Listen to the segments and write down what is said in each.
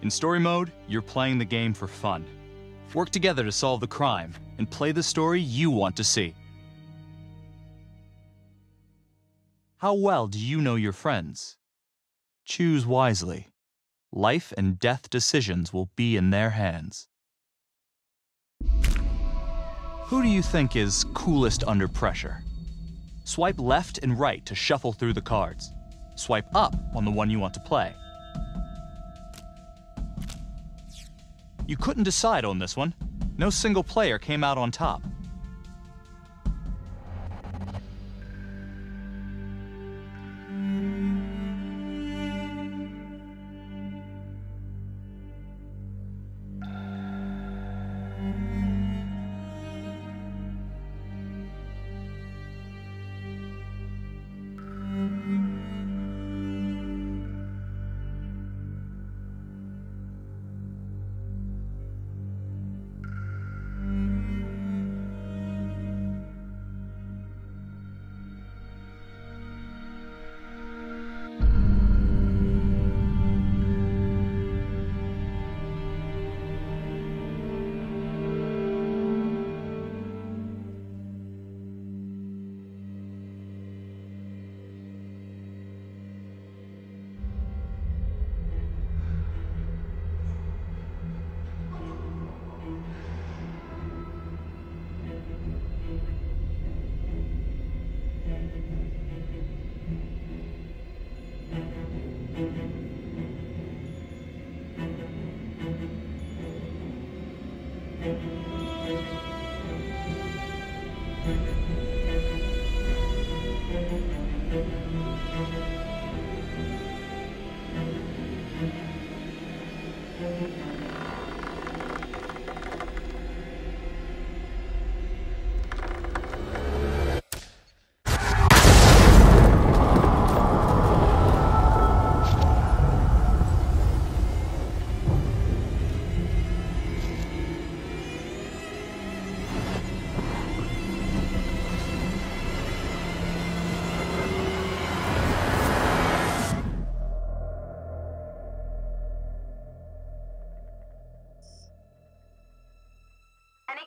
In story mode, you're playing the game for fun. Work together to solve the crime and play the story you want to see. How well do you know your friends? Choose wisely. Life and death decisions will be in their hands. Who do you think is coolest under pressure? Swipe left and right to shuffle through the cards. Swipe up on the one you want to play. You couldn't decide on this one. No single player came out on top.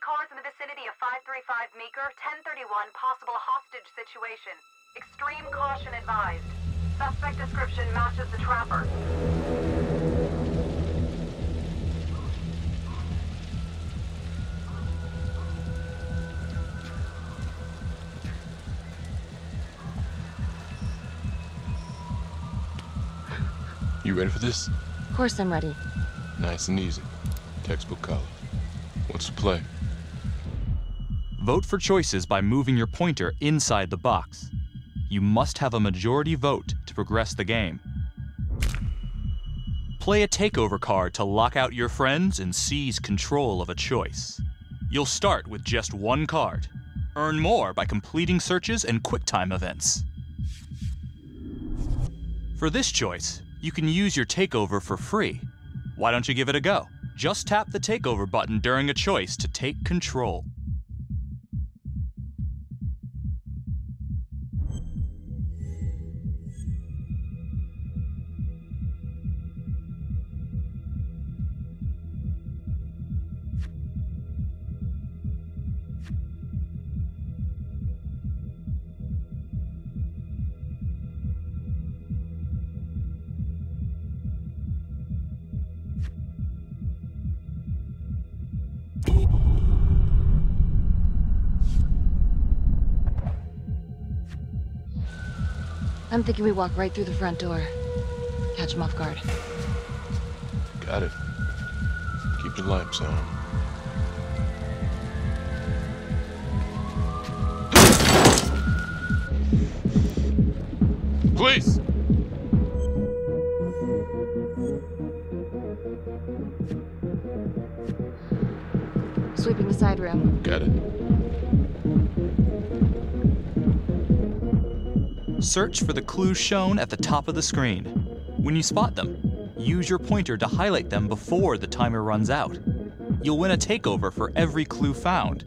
Cars in the vicinity of 535 Meeker, 1031, possible hostage situation. Extreme caution advised. Suspect description matches the trapper. You ready for this? Of course I'm ready. Nice and easy. Textbook college. What's the play? Vote for choices by moving your pointer inside the box. You must have a majority vote to progress the game. Play a takeover card to lock out your friends and seize control of a choice. You'll start with just one card. Earn more by completing searches and QuickTime events. For this choice, you can use your takeover for free. Why don't you give it a go? Just tap the takeover button during a choice to take control. I'm thinking we walk right through the front door. Catch him off guard. Got it. Keep the lights on. Police! Sweeping the side room. Got it. Search for the clues shown at the top of the screen. When you spot them, use your pointer to highlight them before the timer runs out. You'll win a takeover for every clue found.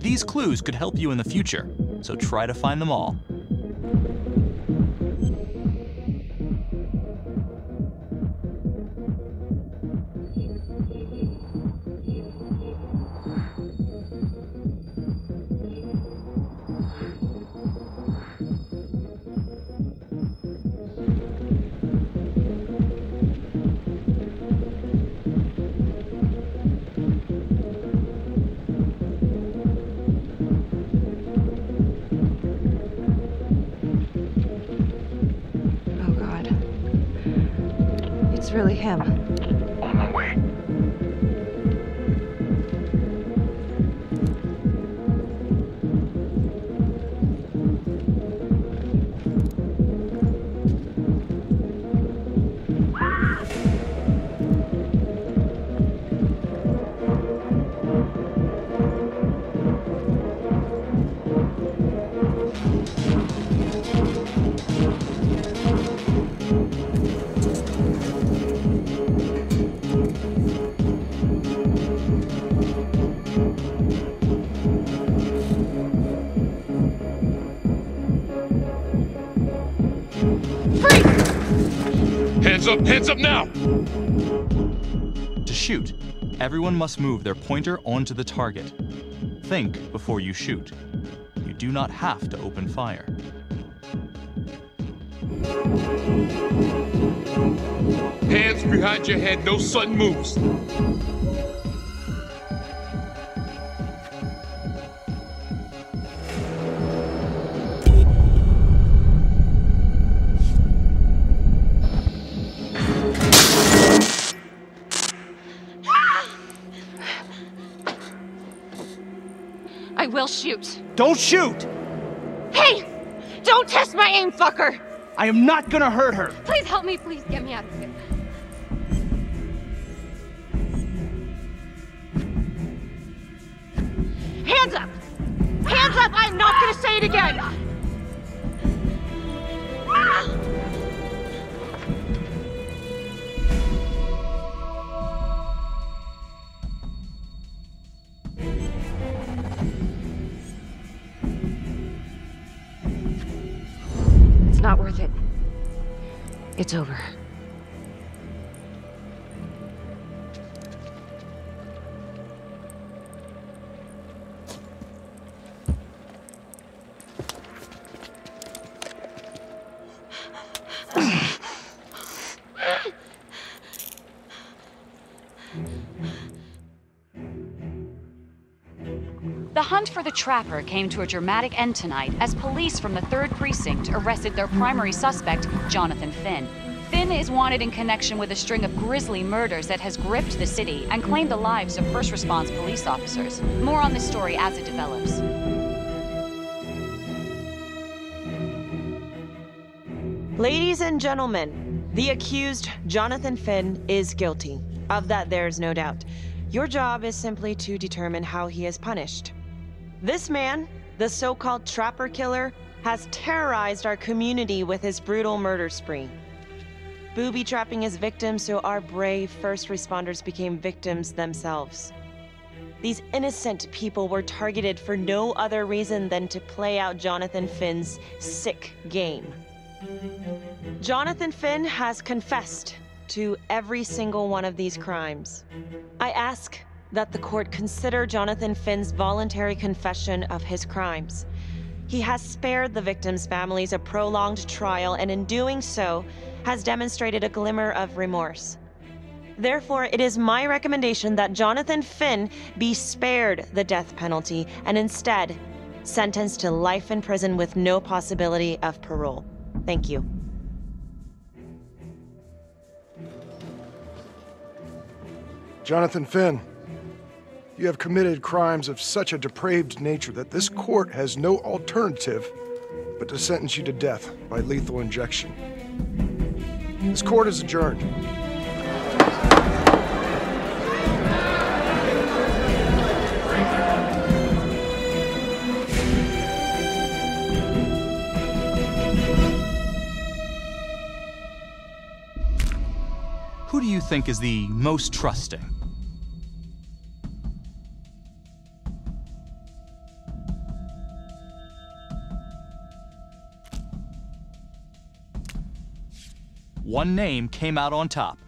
These clues could help you in the future, so try to find them all. really him. On my way. Hands up now! To shoot, everyone must move their pointer onto the target. Think before you shoot. You do not have to open fire. Hands behind your head, no sudden moves. I will shoot. Don't shoot! Hey! Don't test my aim, fucker! I am not gonna hurt her! Please help me, please get me out of here. Hands up! Hands up! I'm not gonna say it again! It's not worth it. It's over. The hunt for the Trapper came to a dramatic end tonight as police from the 3rd Precinct arrested their primary suspect, Jonathan Finn. Finn is wanted in connection with a string of grisly murders that has gripped the city and claimed the lives of first response police officers. More on this story as it develops. Ladies and gentlemen, the accused, Jonathan Finn, is guilty. Of that, there's no doubt. Your job is simply to determine how he is punished. This man, the so-called Trapper Killer, has terrorized our community with his brutal murder spree. Booby-trapping his victims so our brave first responders became victims themselves. These innocent people were targeted for no other reason than to play out Jonathan Finn's sick game. Jonathan Finn has confessed to every single one of these crimes. I ask that the court consider Jonathan Finn's voluntary confession of his crimes. He has spared the victims' families a prolonged trial, and in doing so, has demonstrated a glimmer of remorse. Therefore, it is my recommendation that Jonathan Finn be spared the death penalty and instead sentenced to life in prison with no possibility of parole. Thank you. Jonathan Finn, you have committed crimes of such a depraved nature that this court has no alternative but to sentence you to death by lethal injection. This court is adjourned. Who do you think is the most trusting? One name came out on top.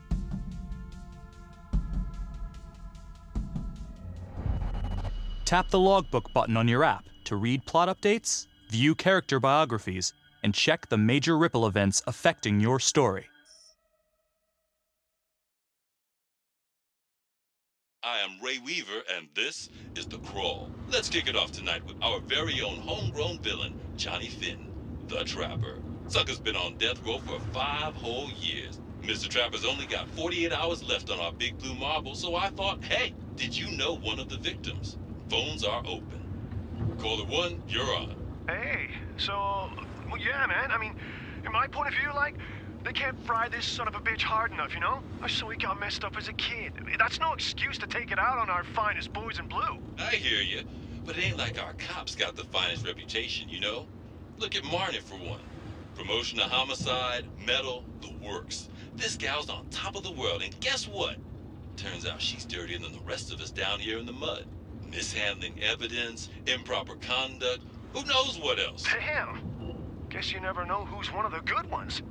Tap the logbook button on your app to read plot updates, view character biographies, and check the major ripple events affecting your story. I am Ray Weaver, and this is The Crawl. Let's kick it off tonight with our very own homegrown villain, Johnny Finn, the Trapper. Sucker's been on death row for 5 whole years. Mr. Trapper's only got 48 hours left on our Big Blue Marble, so I thought, hey, did you know one of the victims? Phones are open. Caller 1, you're on. Hey, so, well, yeah, man. I mean, in my point of view, like, they can't fry this son of a bitch hard enough, you know? So he got messed up as a kid. That's no excuse to take it out on our finest boys in blue. I hear you, but it ain't like our cops got the finest reputation, you know? Look at Marnie for one. Promotion to homicide, medal, the works. This gal's on top of the world, and guess what? Turns out she's dirtier than the rest of us down here in the mud. Mishandling evidence, improper conduct, who knows what else? Damn. Guess you never know who's one of the good ones.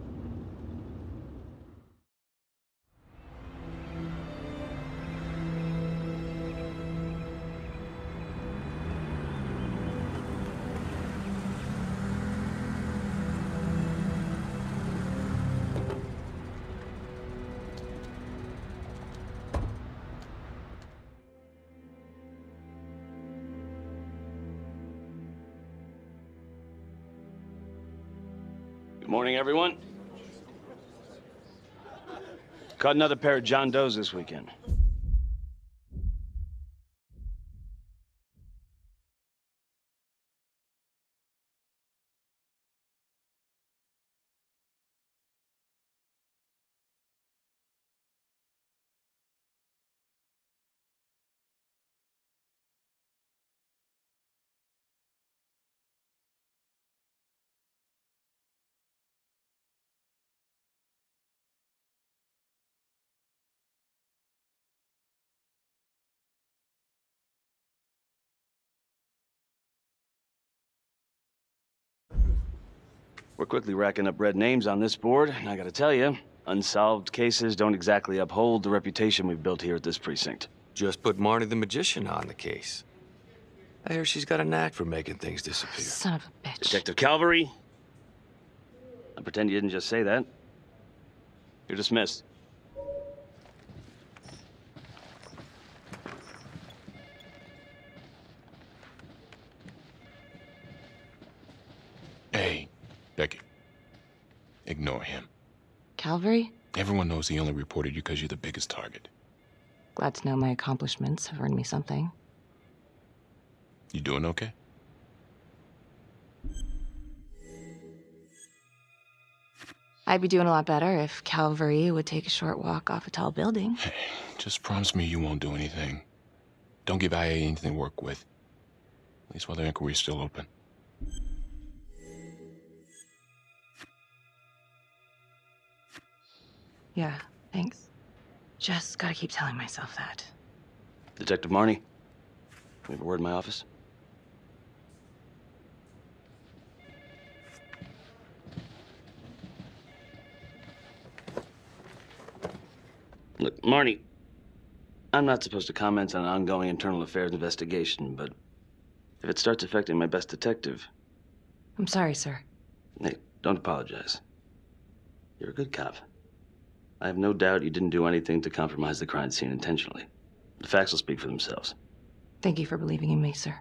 Good morning, everyone. Caught another pair of John Does this weekend. We're quickly racking up red names on this board, and I gotta tell you, unsolved cases don't exactly uphold the reputation we've built here at this precinct. Just put Marnie the Magician on the case. I hear she's got a knack for making things disappear. Son of a bitch. Detective Calvary, I pretend you didn't just say that. You're dismissed. Hey, Becky. Ignore him. Calvary? Everyone knows he only reported you because you're the biggest target. Glad to know my accomplishments have earned me something. You doing okay? I'd be doing a lot better if Calvary would take a short walk off a tall building. Hey, just promise me you won't do anything. Don't give IA anything to work with. At least while the inquiry's still open. Yeah, thanks. Just gotta keep telling myself that. Detective Marnie, we have a word in my office. Look, Marnie, I'm not supposed to comment on an ongoing internal affairs investigation, but if it starts affecting my best detective... I'm sorry, sir. Hey, don't apologize. You're a good cop. I have no doubt you didn't do anything to compromise the crime scene intentionally. The facts will speak for themselves. Thank you for believing in me, sir.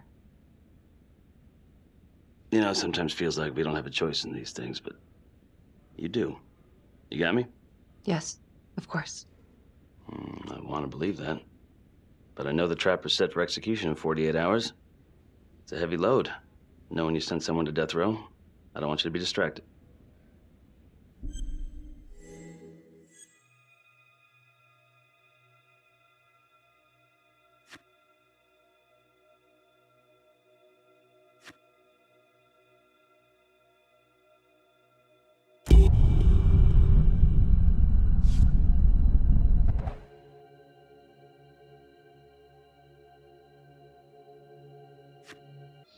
You know, it sometimes feels like we don't have a choice in these things, but you do. You got me? Yes, of course. I want to believe that. But I know the trapper's set for execution in 48 hours. It's a heavy load. Knowing you sent someone to death row, I don't want you to be distracted.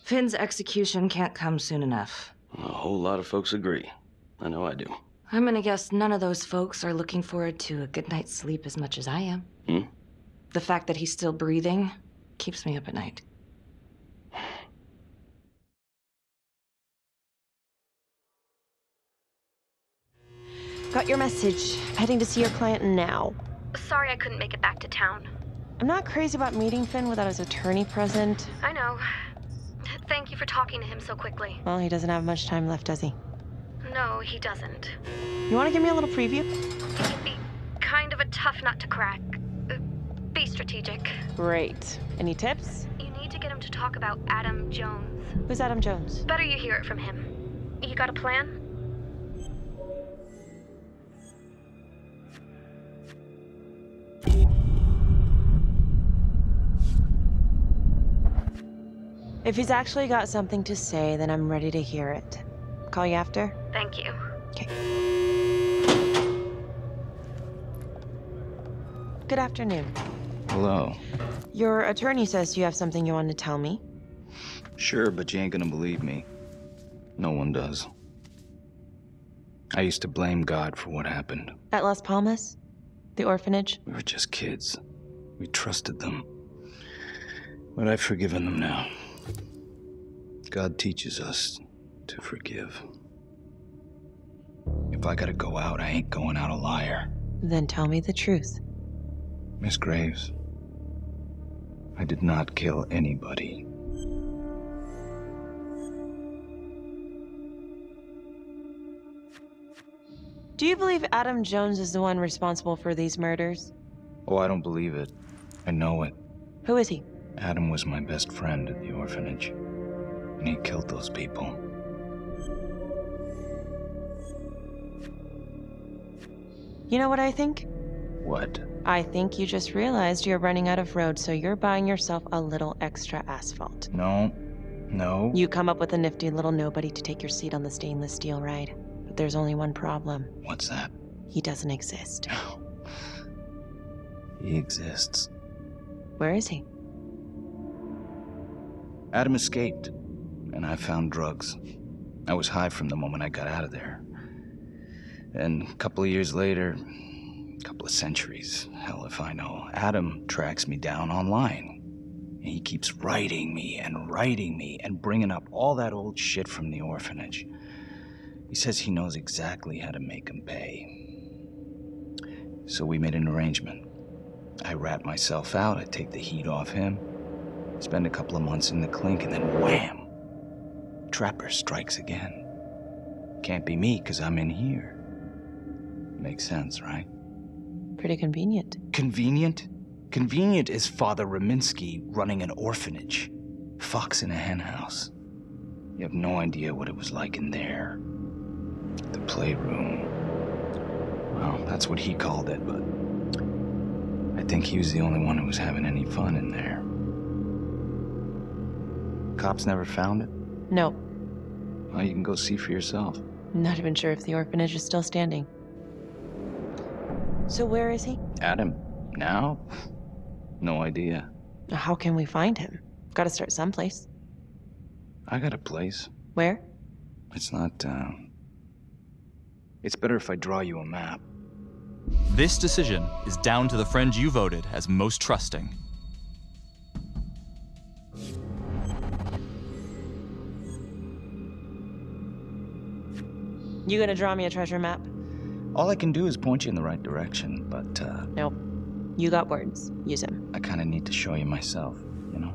Finn's execution can't come soon enough. A whole lot of folks agree. I know I do. I'm gonna guess none of those folks are looking forward to a good night's sleep as much as I am. The fact that he's still breathing keeps me up at night. Got your message. Heading to see your client now. Sorry I couldn't make it back to town. I'm not crazy about meeting Finn without his attorney present. I know. Thank you for talking to him so quickly. Well, he doesn't have much time left, does he? No, he doesn't. You want to give me a little preview? He'd be kind of a tough nut to crack. Be strategic. Great. Any tips? You need to get him to talk about Adam Jones. Who's Adam Jones? Better you hear it from him. You got a plan? If he's actually got something to say, then I'm ready to hear it. Call you after? Thank you. Okay. Good afternoon. Hello. Your attorney says you have something you want to tell me. Sure, but you ain't gonna believe me. No one does. I used to blame God for what happened. At Las Palmas? The orphanage? We were just kids. We trusted them. But I've forgiven them now. God teaches us to forgive. If I gotta go out, I ain't going out a liar. Then tell me the truth. Miss Graves, I did not kill anybody. Do you believe Adam Jones is the one responsible for these murders? Oh, I don't believe it. I know it. Who is he? Adam was my best friend at the orphanage, and he killed those people. You know what I think? What? I think you just realized you're running out of road, so you're buying yourself a little extra asphalt. No. No. You come up with a nifty little nobody to take your seat on the stainless steel ride. But there's only one problem. What's that? He doesn't exist. He exists. Where is he? Adam escaped, and I found drugs. I was high from the moment I got out of there. And a couple of years later, a couple of centuries, hell if I know, Adam tracks me down online. And he keeps writing me and bringing up all that old shit from the orphanage. He says he knows exactly how to make him pay. So we made an arrangement. I rat myself out, I take the heat off him, spend a couple of months in the clink, and then wham! Trapper strikes again. Can't be me, 'cause I'm in here. Makes sense, right? Pretty convenient. Convenient? Convenient is Father Raminsky running an orphanage. Fox in a henhouse. You have no idea what it was like in there. The playroom. Well, that's what he called it, but I think he was the only one who was having any fun in there. Cops never found it? No. Well, you can go see for yourself. Not even sure if the orphanage is still standing. So where is he? Adam? Now? No idea. How can we find him? Gotta start someplace. I got a place. Where? It's not, It's better if I draw you a map. This decision is down to the friend you voted as most trusting. You gonna draw me a treasure map? All I can do is point you in the right direction, but, Nope. You got words. Use them. I kinda need to show you myself, you know?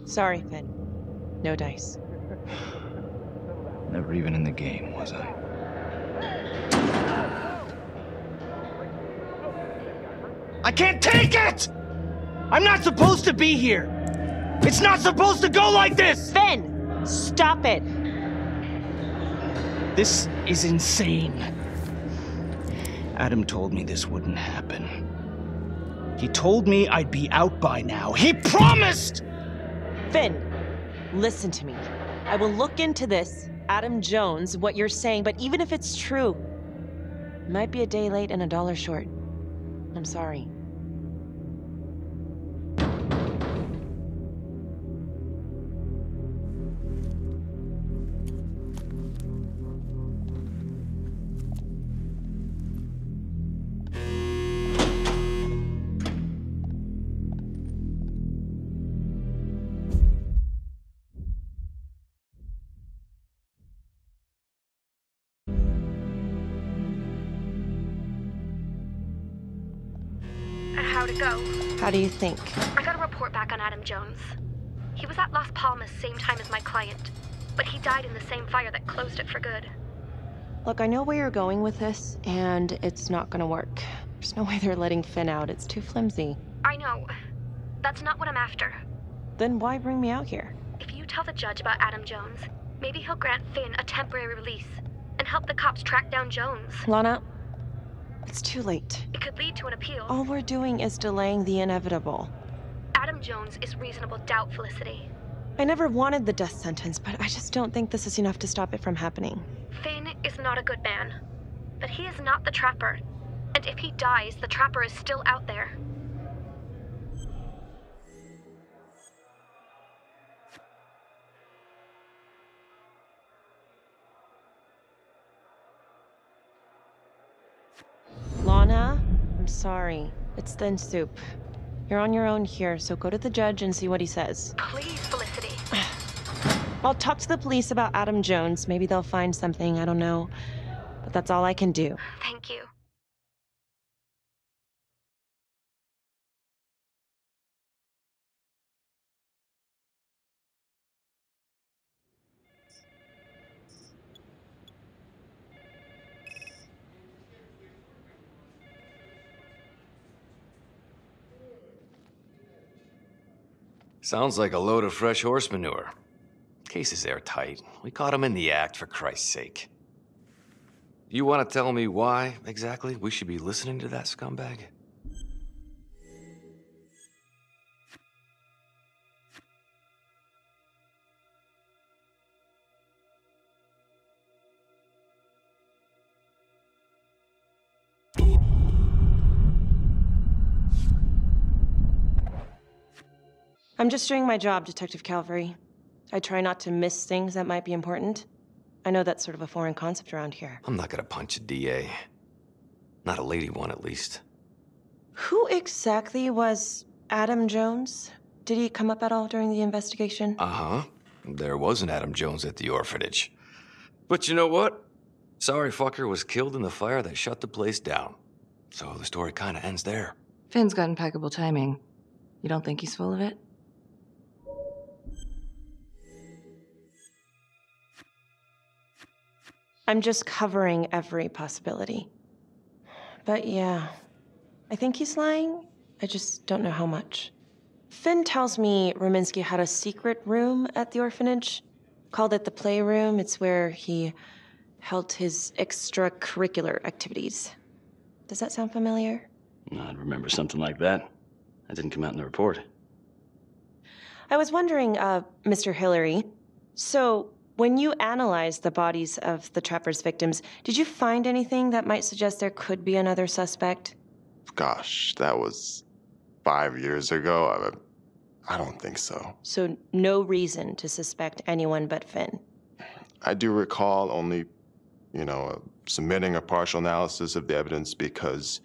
Sorry, Finn. No dice. Never even in the game, was I? I can't take it! I'm not supposed to be here! It's not supposed to go like this! Finn! Stop it! This is insane. Adam told me this wouldn't happen. He told me I'd be out by now. He promised! Finn, listen to me. I will look into this, Adam Jones, what you're saying, but even if it's true, it might be a day late and $1 short. I'm sorry. How'd it go? How do you think? I got a report back on Adam Jones. He was at Las Palmas same time as my client, but he died in the same fire that closed it for good. Look, I know where you're going with this, and it's not gonna work. There's no way they're letting Finn out. It's too flimsy. I know. That's not what I'm after. Then why bring me out here? If you tell the judge about Adam Jones, maybe he'll grant Finn a temporary release and help the cops track down Jones. Lana, it's too late. It could lead to an appeal. All we're doing is delaying the inevitable. Adam Jones is reasonable doubt, Felicity. I never wanted the death sentence, but I just don't think this is enough to stop it from happening. Finn is not a good man, but he is not the Trapper. And if he dies, the Trapper is still out there. Lana, I'm sorry. It's thin soup. You're on your own here, so go to the judge and see what he says. Please, Felicity. I'll talk to the police about Adam Jones. Maybe they'll find something, I don't know. But that's all I can do. Thank you. Sounds like a load of fresh horse manure. Case is airtight. We caught him in the act, for Christ's sake. You want to tell me why, exactly, we should be listening to that scumbag? I'm just doing my job, Detective Calvary. I try not to miss things that might be important. I know that's sort of a foreign concept around here. I'm not gonna punch a DA. Not a lady one, at least. Who exactly was Adam Jones? Did he come up at all during the investigation? Uh-huh. There was an Adam Jones at the orphanage. But you know what? Sorry fucker was killed in the fire that shut the place down. So the story kinda ends there. Finn's got impeccable timing. You don't think he's full of it? I'm just covering every possibility. But yeah, I think he's lying. I just don't know how much. Finn tells me Rominsky had a secret room at the orphanage. Called it the playroom. It's where he held his extracurricular activities. Does that sound familiar? I'd remember something like that. That didn't come out in the report. I was wondering, Mr. Hillary, so when you analyzed the bodies of the Trapper's victims, did you find anything that might suggest there could be another suspect? Gosh, that was 5 years ago. I don't think so. So no reason to suspect anyone but Finn? I do recall only, submitting a partial analysis of the evidence because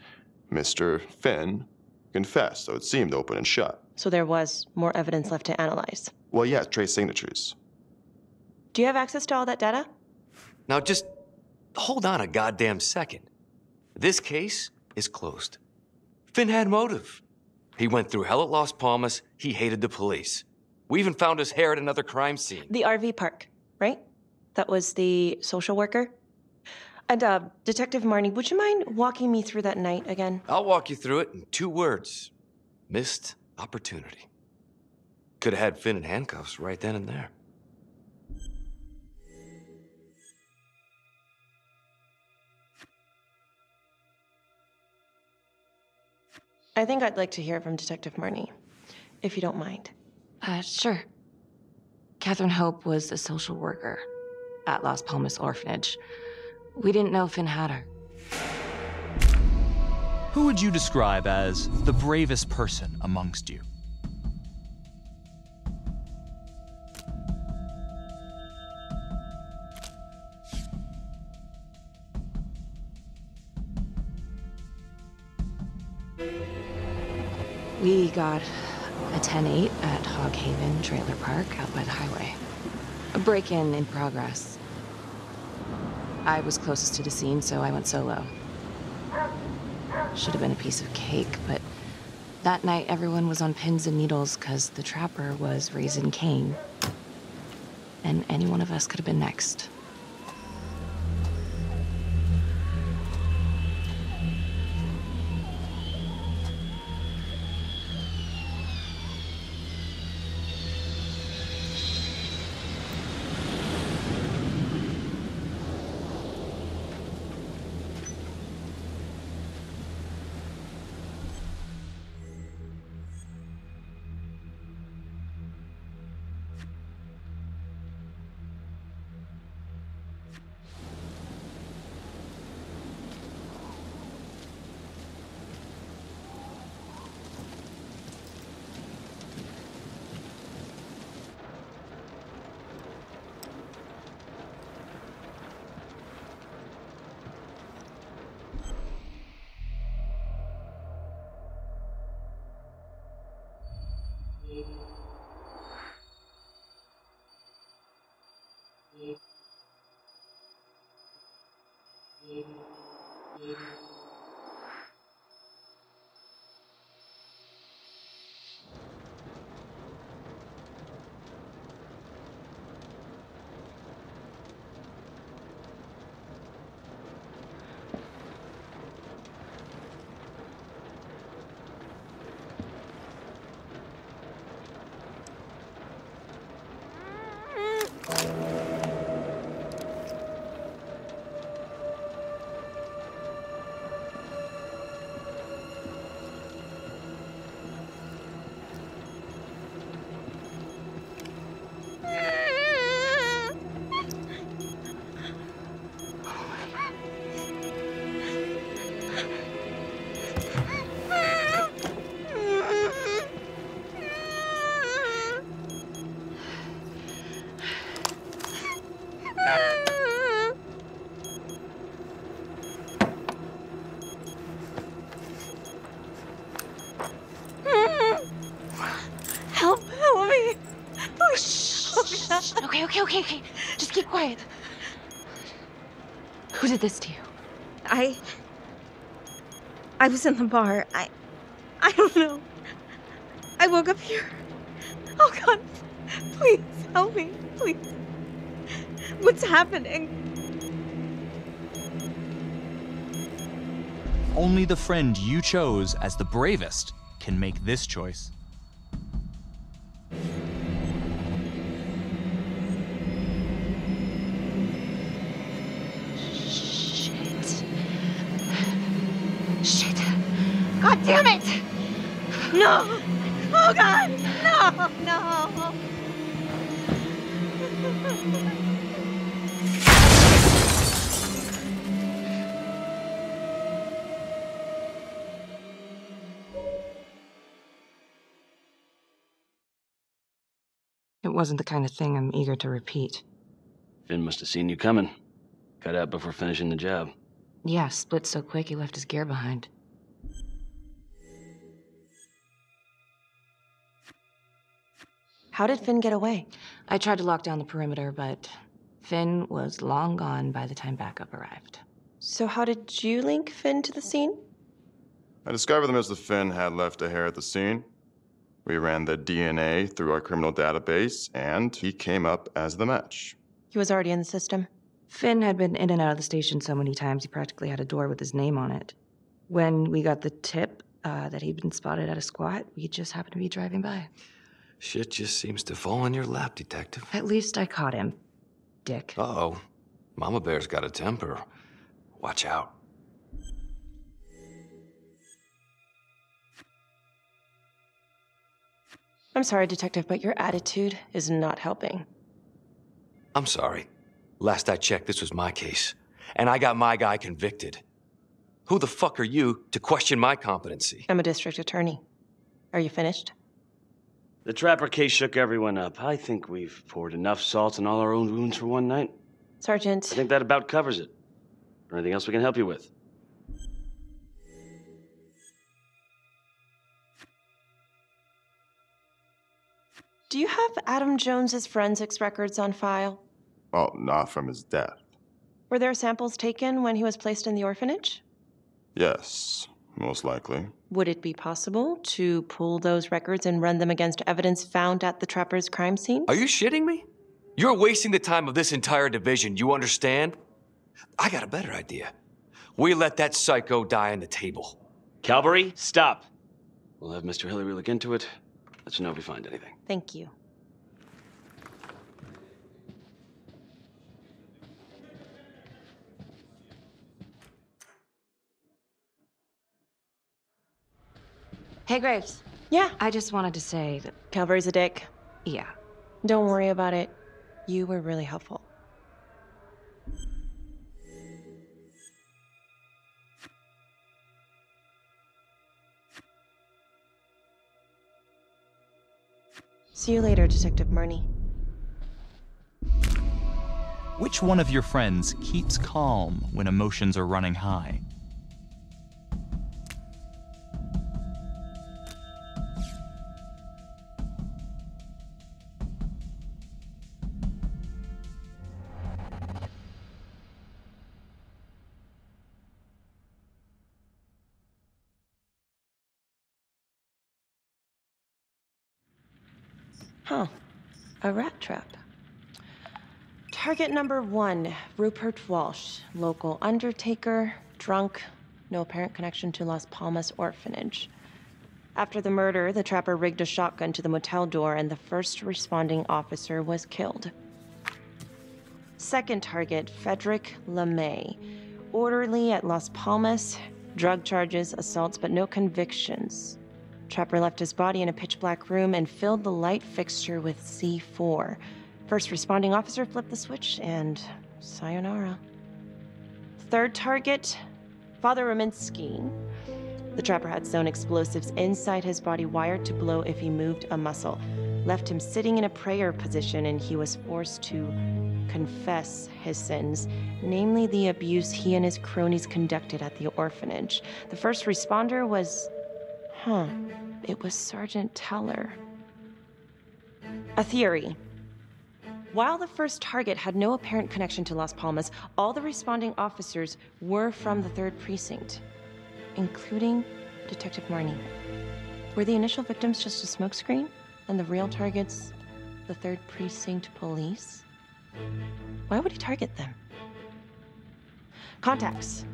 Mr. Finn confessed, so it seemed open and shut. So there was more evidence left to analyze? Well, yeah, trace signatures. Do you have access to all that data? Now just hold on a goddamn second. This case is closed. Finn had motive. He went through hell at Las Palmas. He hated the police. We even found his hair at another crime scene. The RV park, right? That was the social worker? And, Detective Marnie, would you mind walking me through that night again? I'll walk you through it in 2 words. Missed opportunity. Could have had Finn in handcuffs right then and there. I think I'd like to hear from Detective Marnie, if you don't mind. Sure. Catherine Hope was a social worker at Las Palmas Orphanage. We didn't know Finn had her. Who would you describe as the bravest person amongst you? We got a 10-8 at Hog Haven Trailer Park out by the highway. A break-in in progress. I was closest to the scene, so I went solo. Should have been a piece of cake, but That night, everyone was on pins and needles because the trapper was raising Cain. And any one of us could have been next. Help me. Please. Okay. Just keep quiet. Who did this to you? I was in the bar. I don't know. I woke up here. Oh God, please help me, please. What's happening? Only the friend you chose as the bravest can make this choice. Shit. God damn it! No! Oh God! No! It wasn't the kind of thing I'm eager to repeat. Finn must have seen you coming. Got out before finishing the job. Yeah, split so quick he left his gear behind. How did Finn get away? I tried to lock down the perimeter, but Finn was long gone by the time backup arrived. So how did you link Finn to the scene? I discovered that Mr. Finn had left a hair at the scene. We ran the DNA through our criminal database, and he came up as the match. He was already in the system. Finn had been in and out of the station so many times he practically had a door with his name on it. When we got the tip that he'd been spotted at a squat, we just happened to be driving by. Shit just seems to fall in your lap, Detective. At least I caught him, dick. Uh-oh. Mama Bear's got a temper. Watch out. I'm sorry, Detective, but your attitude is not helping. I'm sorry. Last I checked, this was my case. And I got my guy convicted. Who the fuck are you to question my competency? I'm a district attorney. Are you finished? The Trapper case shook everyone up. I think we've poured enough salt in all our own wounds for one night. Sergeant. I think that about covers it. Or anything else we can help you with? Do you have Adam Jones's forensics records on file? Well, not from his death. Were there samples taken when he was placed in the orphanage? Yes. Most likely. Would it be possible to pull those records and run them against evidence found at the Trapper's crime scene? Are you shitting me? You're wasting the time of this entire division, you understand? I got a better idea. We let that psycho die on the table. Calvary, stop. We'll have Mr. Hillary look into it. Let you know if we find anything. Thank you. Hey, Graves. Yeah? I just wanted to say that... Calvary's a dick. Yeah. Don't worry about it. You were really helpful. See you later, Detective Marnie. Which one of your friends keeps calm when emotions are running high? Huh. A rat trap. Target number 1, Rupert Walsh, local undertaker, drunk, no apparent connection to Las Palmas orphanage. After the murder, the trapper rigged a shotgun to the motel door and the first responding officer was killed. Second target, Frederick LeMay, orderly at Las Palmas, drug charges, assaults, but no convictions. Trapper left his body in a pitch-black room and filled the light fixture with C4. First responding officer flipped the switch, and sayonara. Third target, Father Rominsky. The trapper had sewn explosives inside his body, wired to blow if he moved a muscle. Left him sitting in a prayer position, and he was forced to confess his sins, namely the abuse he and his cronies conducted at the orphanage. The first responder was... it was Sergeant Teller. A theory. While the first target had no apparent connection to Las Palmas, all the responding officers were from the 3rd Precinct, including Detective Marnie. Were the initial victims just a smokescreen, and the real targets the 3rd Precinct police? Why would he target them? Contacts.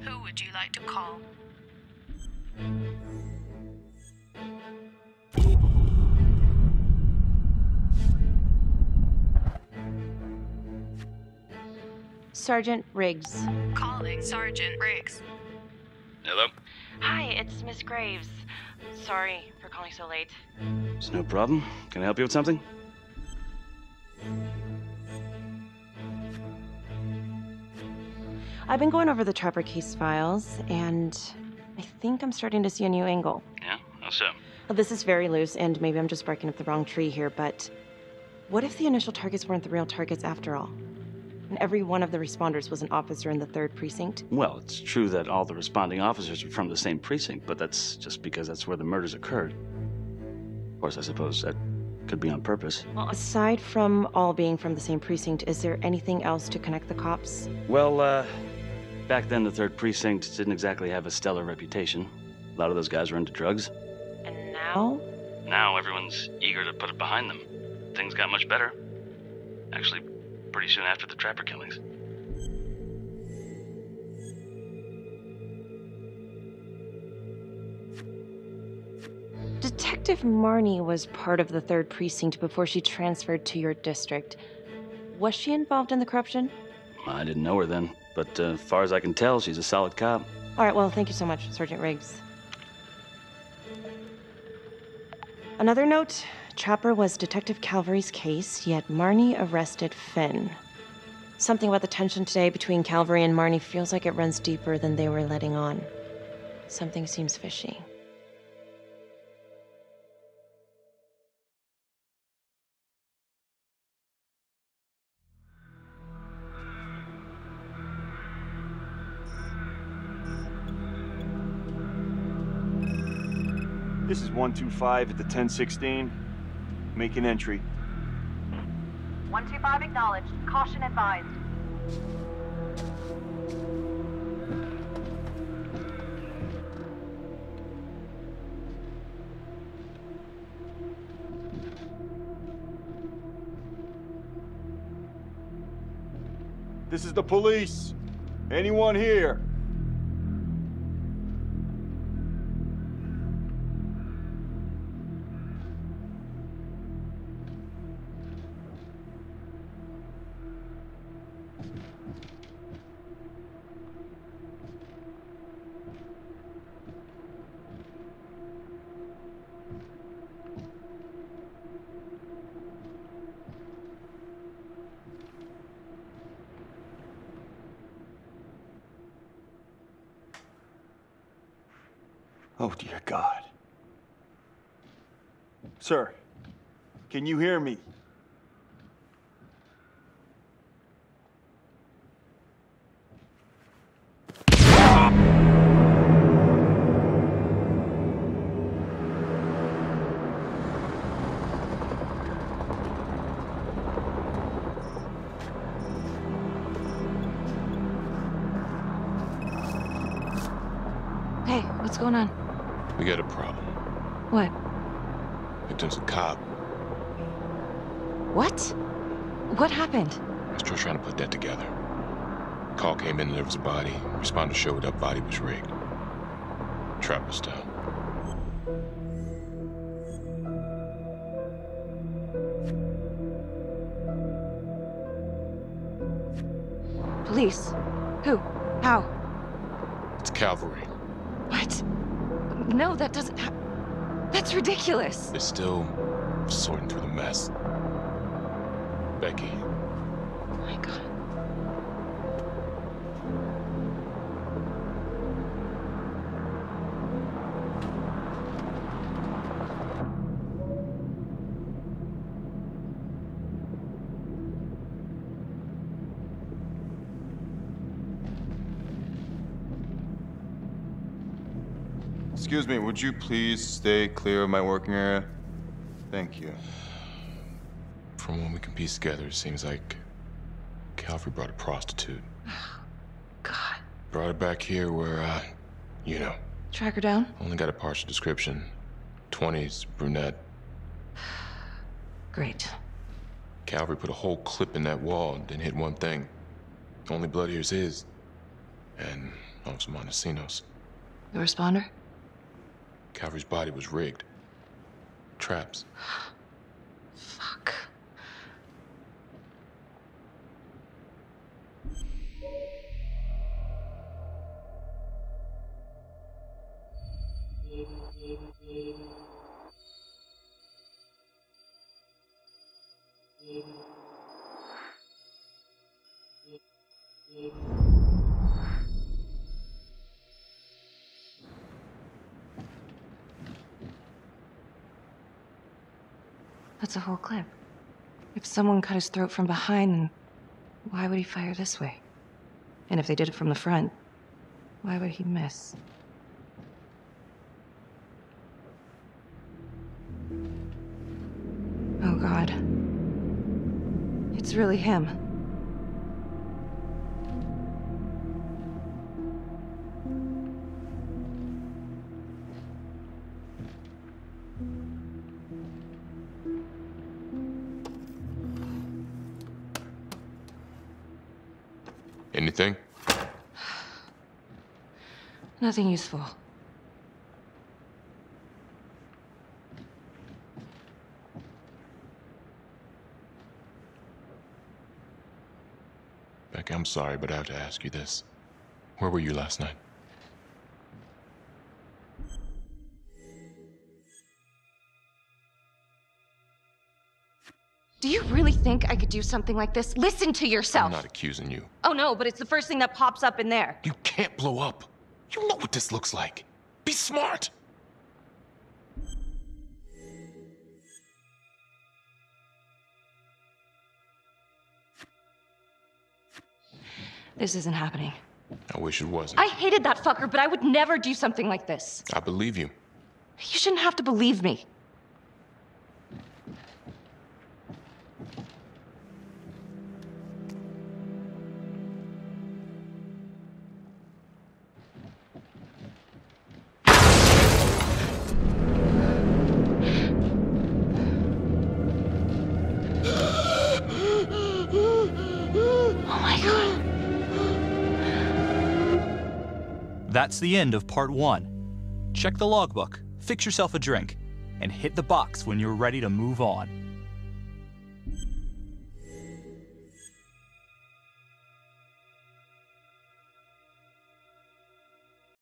Who would you like to call? Sergeant Riggs. Calling Sergeant Riggs. Hello? Hi, it's Miss Graves. Sorry for calling so late. It's no problem. Can I help you with something? I've been going over the Trapper case files, and I think I'm starting to see a new angle. Yeah? How so? Well, this is very loose, and maybe I'm just barking up the wrong tree here, but what if the initial targets weren't the real targets after all? And every one of the responders was an officer in the 3rd Precinct? Well, it's true that all the responding officers were from the same precinct, but that's just because that's where the murders occurred. Of course, I suppose that could be on purpose. Well, aside from all being from the same precinct, is there anything else to connect the cops? Well, back then the 3rd Precinct didn't exactly have a stellar reputation. A lot of those guys were into drugs. And now? Now everyone's eager to put it behind them. Things got much better. Actually, pretty soon after the Trapper killings. Detective Marnie was part of the 3rd Precinct before she transferred to your district. Was she involved in the corruption? I didn't know her then, but as far as I can tell, she's a solid cop. All right, well, thank you so much, Sergeant Riggs. Another note, Trapper was Detective Calvary's case, yet Marnie arrested Finn. Something about the tension today between Calvary and Marnie feels like it runs deeper than they were letting on. Something seems fishy. This is 125 at the 1016. Make an entry. 125 acknowledged. Caution advised. This is the police. Anyone here? Oh, dear God. Sir, can you hear me? Hey, what's going on? We got a problem. What? Victim's a cop. What? What happened? Still trying to put that together. Call came in and there was a body. Responder showed up, body was rigged. Trapper style. Police? Who? How? It's cavalry. What? No, that doesn't that's ridiculous. They're still sorting through the mess. Becky. Oh my God. Excuse me, would you please stay clear of my working area? Thank you. From what we can piece together, it seems like Calvary brought a prostitute. God. Brought her back here where, you know. Track her down? Only got a partial description. 20s, brunette. Great. Calvary put a whole clip in that wall and didn't hit one thing. Only blood here's his. And also Montesinos. The responder? Calvary's body was rigged. Traps. Fuck. That's a whole clip. If someone cut his throat from behind, then why would he fire this way? And if they did it from the front, why would he miss? Oh, God. It's really him. Anything? Nothing useful. Becky, I'm sorry, but I have to ask you this. Where were you last night? Do you really think I could do something like this? Listen to yourself. I'm not accusing you. Oh no, but it's the first thing that pops up in there. You can't blow up. You know what this looks like. Be smart. This isn't happening. I wish it wasn't. I hated that fucker, but I would never do something like this. I believe you. You shouldn't have to believe me. Oh my my god. That's the end of part 1. Check the logbook, fix yourself a drink, and hit the box when you're ready to move on.